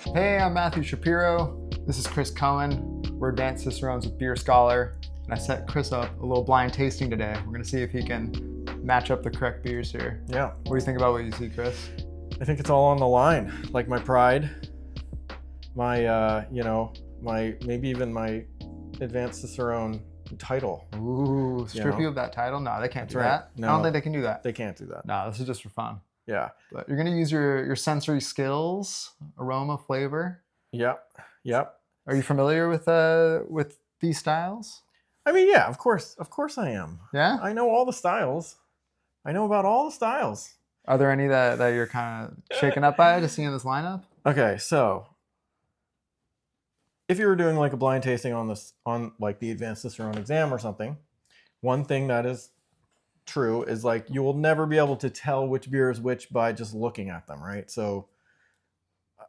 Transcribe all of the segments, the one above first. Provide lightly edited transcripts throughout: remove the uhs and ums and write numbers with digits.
Hey, I'm Matthew Shapiro. This is Chris Cohen. We're Advanced Cicerones with Beer Scholar. And I set Chris up a little blind tasting today. We're going to see if he can match up the correct beers here. Yeah. What do you think about what you see, Chris? I think it's all on the line. Like my pride, my, maybe even my Advanced Cicerone title. Ooh, strip you of that title? No, they can't do that. No, I don't think they can do that. They can't do that. No, this is just for fun. Yeah. But you're going to use your sensory skills, aroma, flavor. Yep. Are you familiar with these styles? I mean, yeah, of course I am. Yeah? I know all the styles. I know about all the styles. Are there any that you're kind of shaken up by to see in this lineup? Okay, so if you were doing like a blind tasting on like the Advanced Cicerone exam or something, one thing that is true is like you will never be able to tell which beer is which by just looking at them, right? So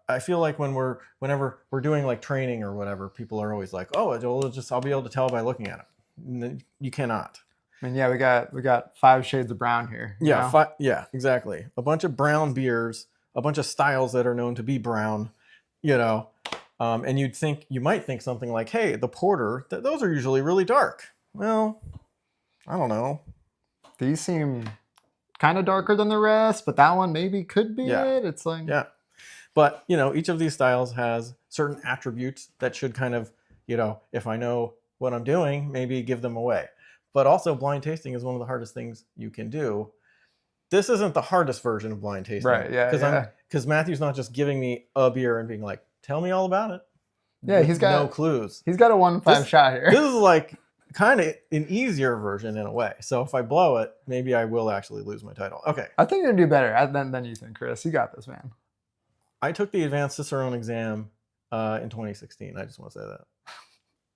I feel like whenever we're doing like training or whatever, people are always like, "Oh, I'll be able to tell by looking at it." You cannot. I mean, yeah, we got 5 shades of brown here. Yeah, yeah, exactly. A bunch of brown beers, a bunch of styles that are known to be brown, and you might think something like, "Hey, the porter, those are usually really dark." Well, I don't know. These seem kind of darker than the rest, but that one maybe could be it. It's like But each of these styles has certain attributes that should kind of, if I know what I'm doing, maybe give them away. But also blind tasting is one of the hardest things you can do. This isn't the hardest version of blind tasting. Right, yeah. Because Matthew's not just giving me a beer and being like, tell me all about it. Yeah, he's got no clues. He's got a 1-5 shot here. This is like kind of an easier version in a way. So if I blow it, maybe I will actually lose my title. Okay. I think you're going to do better than you think, Chris. You got this, man. I took the Advanced Cicerone exam in 2016. I just want to say that.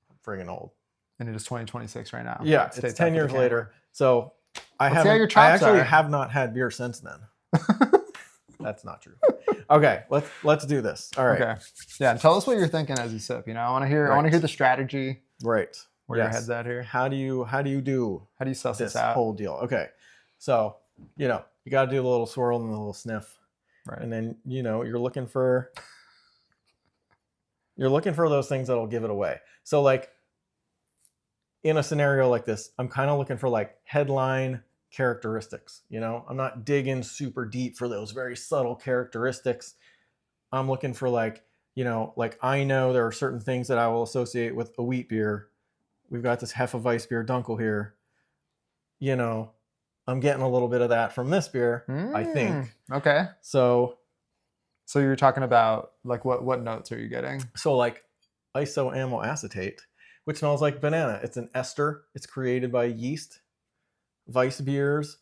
I'm friggin' old. And it is 2026 right now. Yeah, it's 10 years later. So I actually have not had beer since then. That's not true. Okay, let's do this. All right. Okay. Yeah, and tell us what you're thinking as you sip. I want to hear the strategy. Right. Where your head's at here. How do you suss this this out? Whole deal? Okay. So, you got to do a little swirl and a little sniff. Right. And then, you're looking for those things that'll give it away. So like in a scenario like this, I'm kind of looking for like headline characteristics, I'm not digging super deep for those very subtle characteristics. I'm looking for like I know there are certain things that I will associate with a wheat beer. We've got this Hefeweissbier Dunkel here. I'm getting a little bit of that from this beer, I think. Okay. So you're talking about like what notes are you getting? So like isoamylacetate, which smells like banana. It's an ester. It's created by yeast. Weissbiers,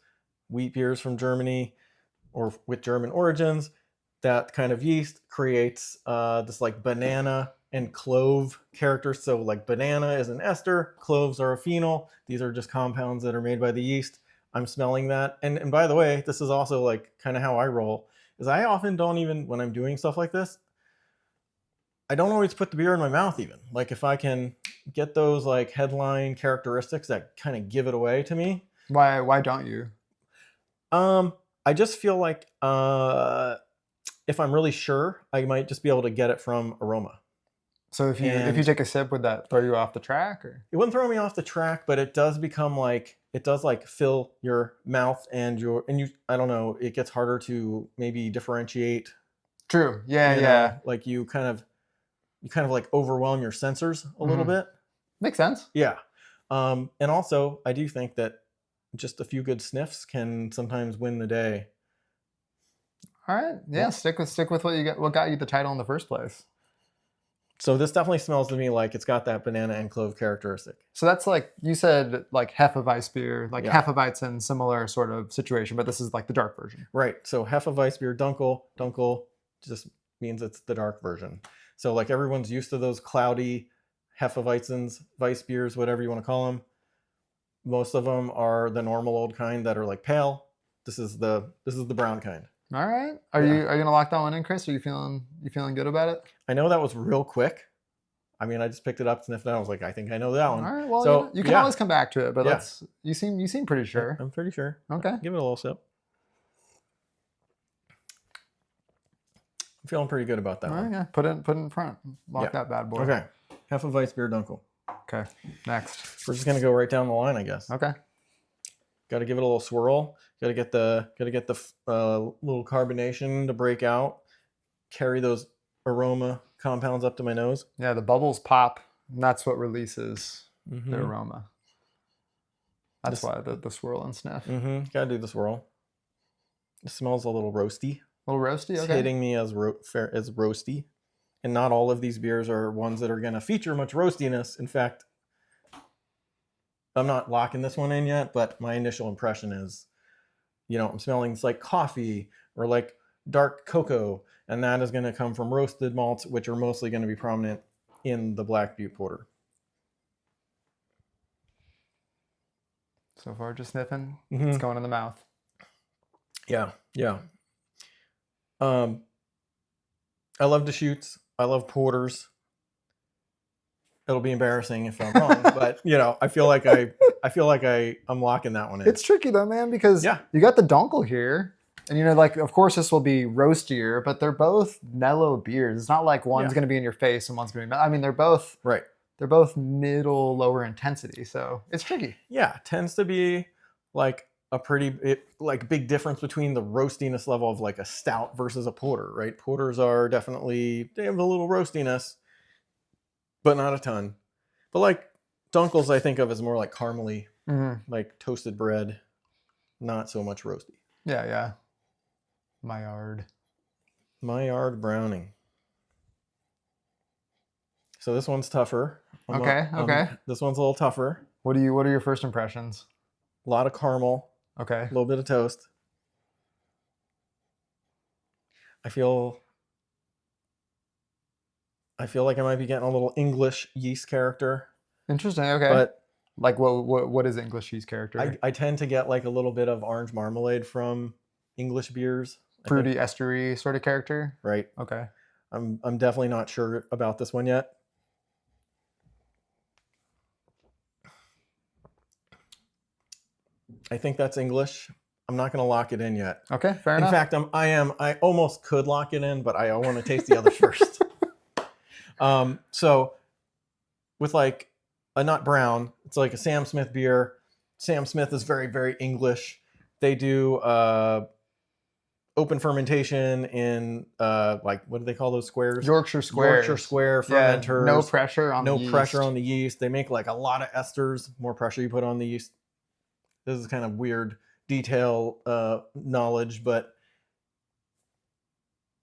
wheat beers from Germany or with German origins. That kind of yeast creates this like banana and clove character. So like banana is an ester, cloves are a phenol. These are just compounds that are made by the yeast. I'm smelling that. And by the way, this is also like kind of how I roll, is I often don't even, when I'm doing stuff like this, I don't always put the beer in my mouth even. Like if I can get those like headline characteristics that kind of give it away to me. Why don't you? I just feel like if I'm really sure, I might just be able to get it from aroma. So if you take a sip, would that throw you off the track? Or? It wouldn't throw me off the track, but it does become like, it does like fill your mouth and you, I don't know, it gets harder to maybe differentiate. True. Yeah. Like you kind of like overwhelm your sensors a little bit. Makes sense. Yeah. And also I do think that just a few good sniffs can sometimes win the day. All right. Yeah. Stick with what got you the title in the first place. So this definitely smells to me like it's got that banana and clove characteristic. So that's like, you said like Hefeweissbier, like Hefeweizen, similar sort of situation, but this is like the dark version. Right. So Hefeweissbier Dunkel. Dunkel just means it's the dark version. So like everyone's used to those cloudy Hefeweizens, Weissbiers, whatever you want to call them. Most of them are the normal old kind that are like pale. This is the brown kind. All right. Are you gonna lock that one in, Chris? Are you feeling good about it? I know that was real quick. I mean, I just picked it up, sniffed it out. I was like, I think I know that one. All right. Well, so, you can always come back to it, but you seem pretty sure. I'm pretty sure. Okay. Give it a little sip. I'm feeling pretty good about that All right, one. yeah, put it in front. Lock that bad boy. Okay. Hefeweissbier Dunkel. Okay. Next. We're just gonna go right down the line, I guess. Okay. Got to give it a little swirl. Got to get the little carbonation to break out. Carry those aroma compounds up to my nose. Yeah, the bubbles pop, and that's what releases the aroma. That's why the swirl and sniff. Gotta do the swirl. It smells a little roasty. A little roasty, okay. It's hitting me as roasty. And not all of these beers are ones that are going to feature much roastiness. In fact, I'm not locking this one in yet, but my initial impression is, I'm smelling it's like coffee or like dark cocoa. And that is going to come from roasted malts, which are mostly going to be prominent in the Black Butte Porter. So far, just sniffing. It's going in the mouth. Yeah. I love Deschutes. I love porters. It'll be embarrassing if I'm wrong, but I feel like I'm locking that one in. It's tricky though, man, because you got the Dunkel here, and of course this will be roastier, but they're both mellow beers. It's not like one's going to be in your face and one's going to be. I mean, they're both right. They're both middle, lower intensity, so it's tricky. Yeah, it tends to be like a big difference between the roastiness level of like a stout versus a porter, right? Porters are they have a little roastiness, but not a ton. But like Dunkles, I think of as more like caramely, like toasted bread, not so much roasty. Yeah. Maillard Browning. So this one's tougher. Okay. This one's a little tougher. What are your first impressions? A lot of caramel. Okay. A little bit of toast. I feel like I might be getting a little English yeast character. Interesting. Okay. But like what is English yeast character? I tend to get like a little bit of orange marmalade from English beers. Fruity, estery sort of character. Right. Okay. I'm definitely not sure about this one yet. I think that's English. I'm not going to lock it in yet. Okay, fair enough. In fact, I almost could lock it in, but I want to taste the others first. So with like a nut brown, it's like a Sam Smith beer. Sam Smith is very, very English. They do open fermentation in like, what do they call those squares? Yorkshire squares. Yorkshire square fermenters. No pressure on the yeast. No pressure on the yeast. They make like a lot of esters. More pressure you put on the yeast. This is kind of weird detail knowledge, but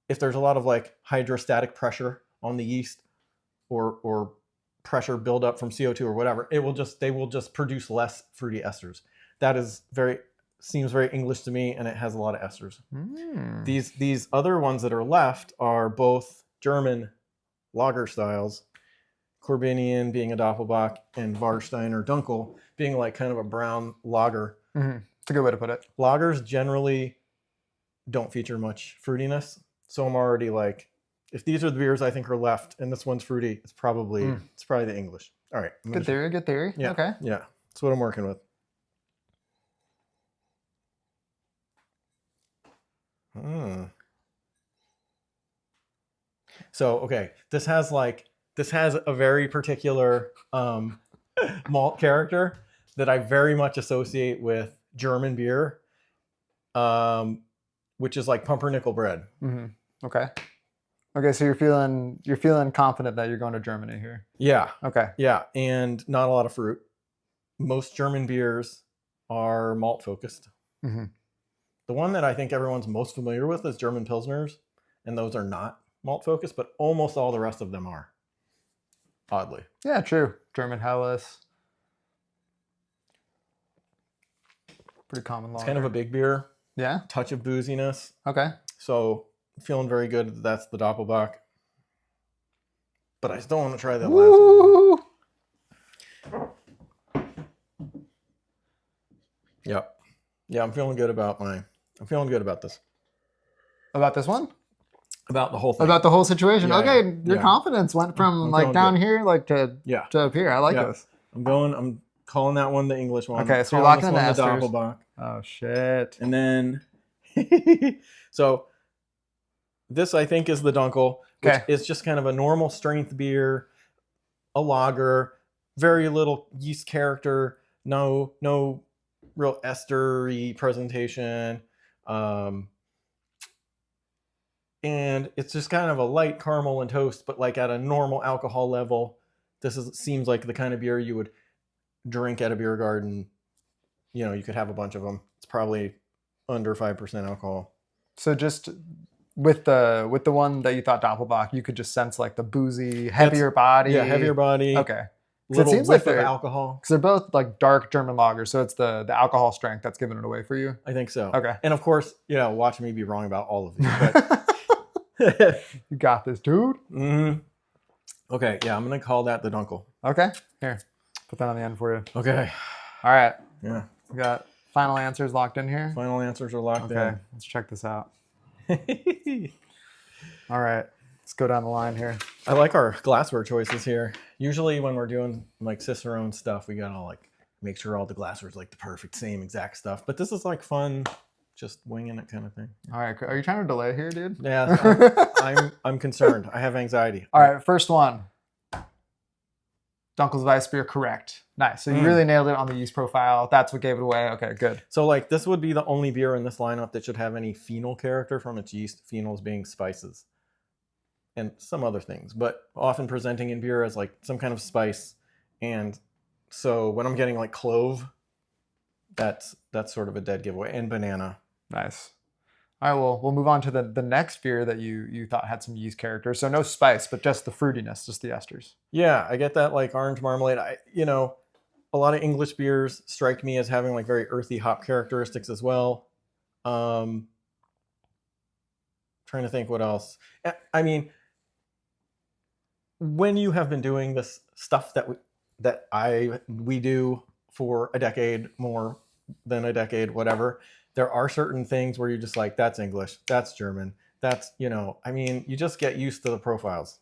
if there's a lot of like hydrostatic pressure on the yeast or pressure buildup from CO2 or whatever, they will just produce less fruity esters. That seems very English to me, and it has a lot of esters. These other ones that are left are both German lager styles, Korbinian being a Doppelbock and Warsteiner Dunkel being like kind of a brown lager. It's a good way to put it. Lagers generally don't feature much fruitiness. So I'm already like, if these are the beers I think are left and this one's fruity, it's probably the English. All right. Good theory. Yeah. Okay. Yeah. That's what I'm working with. So, okay. This has a very particular malt character that I very much associate with German beer, which is like pumpernickel bread. Okay. So you're feeling confident that you're going to Germany here. Yeah. Okay. Yeah, and not a lot of fruit. Most German beers are malt focused. The one that I think everyone's most familiar with is German Pilsners, and those are not malt focused, but almost all the rest of them are. Oddly. Yeah, true. German Helles. Pretty common lager. It's kind of a big beer. Yeah. Touch of booziness. Okay. So feeling very good that that's the Doppelbock. But I still want to try that last one. Yep. Yeah, I'm feeling good about this. About this one? About the whole thing. About the whole situation. Yeah, okay, your confidence went from like down here to up here. I like this. I'm calling that one the English one. Okay, so you're locking in the esters. Doppelbock. Oh shit. And then so This I think is the Dunkel, which is just kind of a normal strength beer, a lager, very little yeast character, no real estery presentation. And it's just kind of a light caramel and toast, but like at a normal alcohol level. Seems like the kind of beer you would drink at a beer garden. You know, you could have a bunch of them. It's probably under 5% alcohol. So just with the one that you thought Doppelbock, you could just sense like the boozy, heavier body. Yeah, heavier body. Okay. Little it seems like they're alcohol. Because they're both like dark German lagers, so it's the alcohol strength that's giving it away for you. I think so. Okay. And of course, watch me be wrong about all of these. But you got this, dude. Mm-hmm. Okay, yeah, I'm gonna call that the Dunkel. Okay, here, put that on the end for you. Okay. All right. Yeah. We got final answers locked in here. Final answers are locked in. Okay, let's check this out. All right, let's go down the line here. I like our glassware choices here. Usually when we're doing like Cicerone stuff, we gotta like make sure all the glassware's like the perfect same exact stuff. But this is like fun, just winging it kind of thing. All right, are you trying to delay here, dude? Yeah, I'm concerned. I have anxiety. All right, first one. Dunkles Weissbier, correct. Nice. So you really nailed it on the yeast profile. That's what gave it away. Okay, good. So like this would be the only beer in this lineup that should have any phenol character from its yeast. Phenols being spices and some other things, but often presenting in beer as like some kind of spice. And so when I'm getting like clove, that's sort of a dead giveaway. And banana. Nice. All right, well, we'll move on to the next beer that you thought had some yeast character. So no spice, but just the fruitiness, just the esters. Yeah, I get that like orange marmalade. A lot of English beers strike me as having like very earthy hop characteristics as well. Trying to think what else. I mean, when you have been doing this stuff that we do for a decade, more than a decade, whatever, there are certain things where you're just like, that's English, that's German, that's, you just get used to the profiles.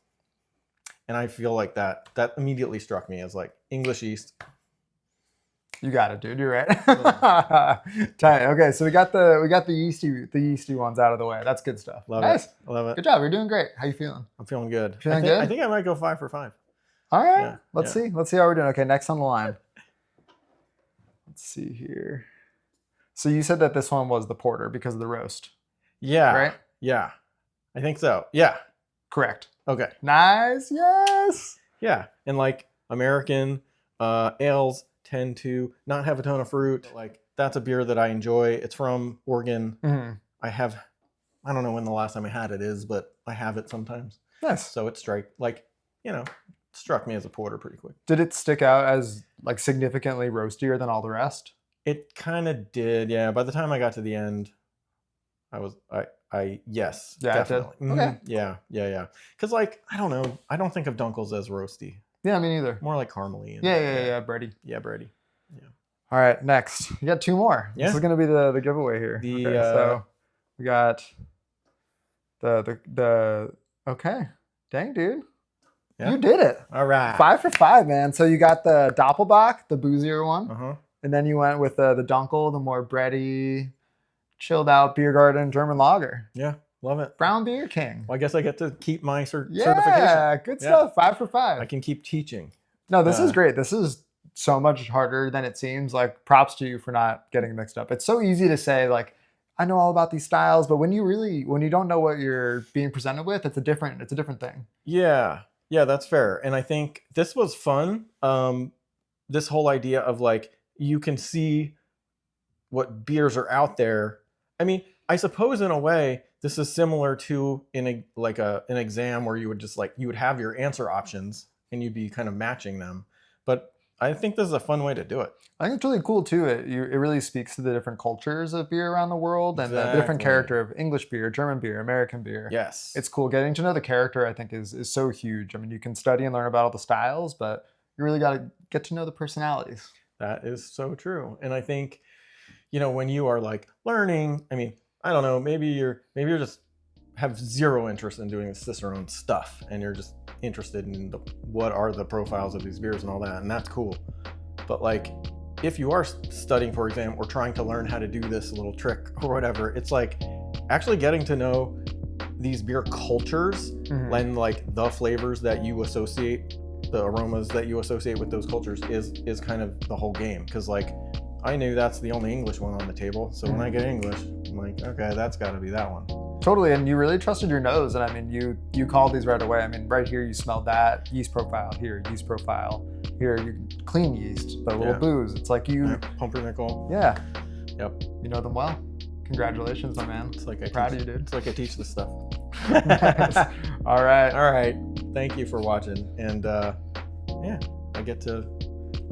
And I feel like that immediately struck me as like English yeast. You got it, dude. You're right. Tight. Okay, so we got the yeasty ones out of the way. That's good stuff. Love nice. It. I love it. Good job. You're doing great. How you feeling? I'm feeling good. Feeling good? I think I might go 5 for 5. All right. Yeah, Let's see. Let's see how we're doing. Okay, next on the line. Let's see here. So you said that this one was the porter because of the roast. Yeah. Right? Yeah. I think so. Yeah. Correct. Okay. Nice. Yes. Yeah. And like American ales tend to not have a ton of fruit. Like that's a beer that I enjoy. It's from Oregon. Mm-hmm. I don't know when the last time I had it is, but I have it sometimes. Nice. So it struck me as a porter pretty quick. Did it stick out as like significantly roastier than all the rest? It kind of did, yeah. By the time I got to the end, yes, yeah, definitely. Mm-hmm. Okay. Yeah. Because like, I don't know, I don't think of Dunkles as roasty. Yeah, me neither. More like caramely. Yeah, bready. Yeah, bready. Yeah. All right, next. We got 2 more. Yeah. This is gonna be the giveaway here. So we got the okay. Dang, dude. Yeah. You did it. All right. 5 for 5, man. So you got the Doppelbock, the boozier one. Uh-huh. And then you went with the Dunkel, the more bready, chilled out beer garden German lager. Yeah, love it. Brown beer king. Well, I guess I get to keep my certification. Yeah, good stuff. 5 for 5. I can keep teaching. No, this is great. This is so much harder than it seems. Like, props to you for not getting mixed up. It's so easy to say, like, I know all about these styles, but when you don't know what you're being presented with, it's a different thing. Yeah, that's fair. And I think this was fun. This whole idea of like, you can see what beers are out there. I mean, I suppose in a way, this is similar to an exam where you would have your answer options and you'd be kind of matching them. But I think this is a fun way to do it. I think it's really cool too. It really speaks to the different cultures of beer around the world and the different character of English beer, German beer, American beer. Yes. It's cool. Getting to know the character, I think, is so huge. I mean, you can study and learn about all the styles, but you really got to get to know the personalities. That is so true. And I think, when you are like learning, I mean, I don't know, maybe you're just have zero interest in doing the Cicerone stuff and you're just interested in what are the profiles of these beers and all that. And that's cool. But like, if you are studying for exam or trying to learn how to do this little trick or whatever, it's like actually getting to know these beer cultures lend like the flavors that you associate, the aromas that you associate with those cultures is kind of the whole game. Because like I knew that's the only English one on the table, so when I get English, I'm like, okay, that's got to be that one. Totally, and you really trusted your nose, and I mean, you called these right away. I mean, right here you smelled that yeast profile, here yeast profile, here you clean yeast, but a little booze. It's like you pumpernickel. Yeah. Yep. You know them well. Congratulations, my man. It's like I'm proud of you, dude. It's like I teach this stuff. Nice. All right. Thank you for watching, and yeah, I get to.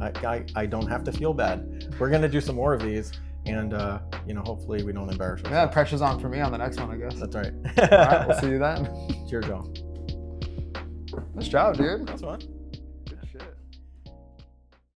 I don't have to feel bad. We're gonna do some more of these, and you know, hopefully we don't embarrass ourselves. Yeah, pressure's on for me on the next one, I guess. That's right. All right, we'll see you then. Cheers, y'all. Nice job, dude. That's fun.